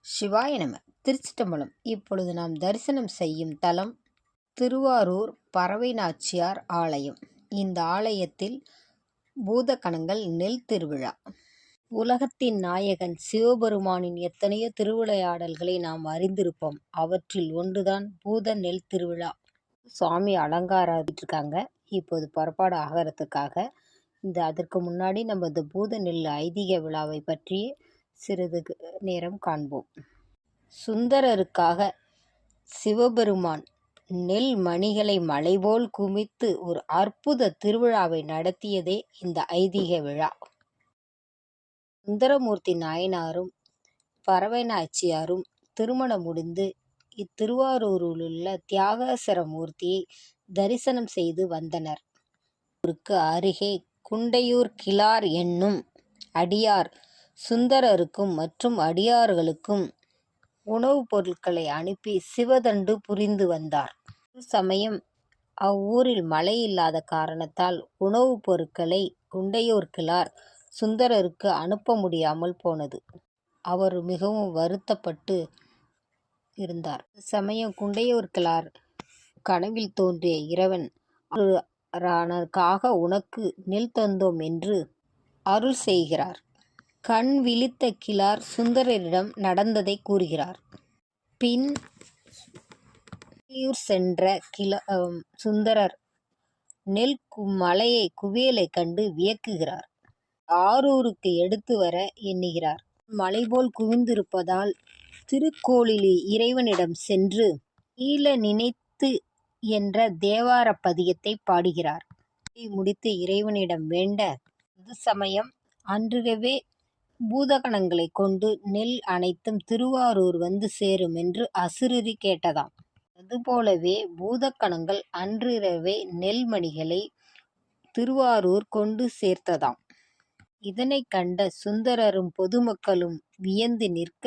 சிவாய நம. திருச்சிற்றம்பலம். இப்பொழுது நாம் தரிசனம் செய்யும் தலம் திருவாரூர் பறவை நாச்சியார் ஆலயம். இந்த ஆலயத்தில் பூதகணங்கள் நெல் திருவிழா. உலகத்தின் நாயகன் சிவபெருமானின் எத்தனையோ திருவிளையாடல்களை நாம் அறிந்திருப்போம். அவற்றில் ஒன்றுதான் பூத நெல் திருவிழா. சுவாமி அலங்காரிருக்காங்க. இப்போது புறப்பாடு ஆகிறதுக்காக அதற்கு முன்னாடி நம்ம இந்த பூத நெல் ஐதீக விழாவை பற்றி சிறிது நேரம் காண்போம். சுந்தரருக்காக சிவபெருமான் நெல் மணிகளை மலைபோல் குமித்து ஒரு அற்புத திருவிழாவை நடத்தியதே இந்த ஐதீக விழா. சுந்தரமூர்த்தி நாயனாரும் பறவை நாச்சியாரும் திருமணம் முடிந்து இத்திருவாரூரிலுள்ள தியாகேசர மூர்த்தியை தரிசனம் செய்து வந்தனர். ஊருக்கு அருகே குண்டையூர் கிழார் என்னும் அடியார் சுந்தரருக்கும் மற்றும் அடியார்களுக்கும் உணவுப் பொருட்களை அனுப்பி சிவதண்டு புரிந்து வந்தார். சமயம் அவ்வூரில் மழை இல்லாத காரணத்தால் உணவுப் பொருட்களை குண்டையூர் கிழார் சுந்தரருக்கு அனுப்ப முடியாமல் போனது. அவர் மிகவும் வருத்தப்பட்டு இருந்தார். சமயம் குண்டையூர் கிழார் கனவில் தோன்றிய இறைவன் உனக்கு நெல் தந்தோம் என்று அருள் செய்கிறார். கண் விழித்த கிழார் சுந்தரரிடம் நடந்ததை கூறுகிறார். பின் சென்ற சுந்தரர் நெல் மலையை குவியலை கண்டு வியக்குகிறார். ஆரூருக்கு எடுத்து வர எண்ணுகிறார். மலை போல் குவிந்திருப்பதால் திருக்கோளிலி இறைவனிடம் சென்று ஈழ நினைத்து என்ற தேவார பதிகத்தை பாடுகிறார். முடித்து இறைவனிடம் வேண்ட சமயம் அன்றிரவே பூதகணங்களை கொண்டு நெல் அனைத்தும் திருவாரூர் வந்து சேரும் என்று அசுரரி கேட்டதாம். அதுபோலவே பூதகணங்கள் அன்றிரவே நெல்மணிகளை திருவாரூர் கொண்டு சேர்த்ததாம். இதனை கண்ட சுந்தரரும் பொதுமக்களும் வியந்து நிற்க,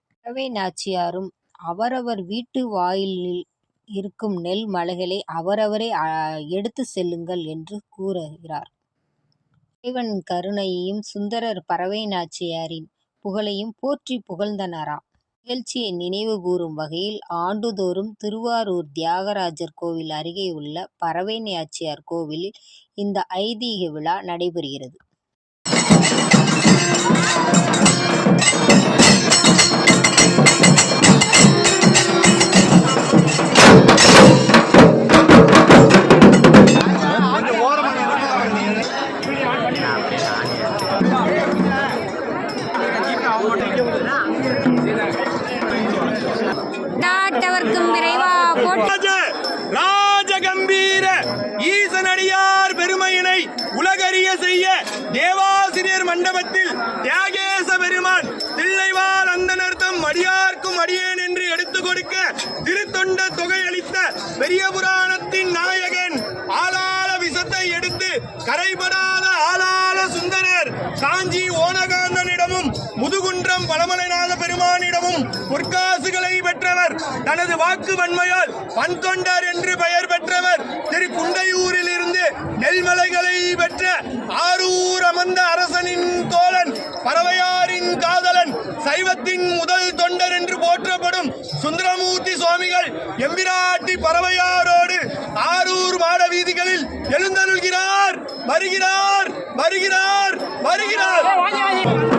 பறவை நாச்சியாரும் அவரவர் வீட்டு வாயிலில் இருக்கும் நெல் மலைகளை அவரவரே எடுத்து செல்லுங்கள் என்று கூறுகிறார். இறைவனின் கருணையையும் சுந்தரர் பறவை நாச்சியாரின் புகழையும் போற்றி புகழ்ந்தனராம். நிகழ்ச்சியை நினைவு கூறும் வகையில் ஆண்டுதோறும் திருவாரூர் தியாகராஜர் கோவில் அருகே உள்ள பறவை நாச்சியார் கோவிலில் இந்த ஐதீக விழா நடைபெறுகிறது. ராஜகம்பீர ஈசனடியார் பெருமையினை உலகறிய செய்ய தேவாசிரியர் மண்டபத்தில் தியாகேச பெருமான் தில்லைவாழ் அந்தனர்த்தம் அடியார்க்கும் அடியேன் என்று எடுத்துக் கொடுக்க திருத்தொண்ட தொகை அளித்த பெரிய புராணத்தின் நாயகன் ஆளாள விஷத்தை எடுத்து கரைபடாத ஆளாள சுந்தரர் காஞ்சி ஓனகாந்தனிடமும் முதுகுன்றம் பழமலைநாத பெருமானிடமும் பொற்காசுகளை பெற்றவர். தனது வாக்கு வன்மையால் பன்தொண்டர் என்று பெயர் பெற்றவர். திரு குண்டையூரில் இருந்து நெல்மலைகளை பெற்ற ஆரூர் அமர்ந்த அரசனின் தோழன், பறவையாரின் காதலன், சைவத்தின் முதல் தொண்டர் என்று போற்றப்படும் சுந்தரமூர்த்தி சுவாமிகள் எம்பிராட்டி பறவையாரோடு ஆரூர் மாட வீதிகளில் எழுந்தருள்கிறார். வருகிறார் வருகிறார் வருகிறார்.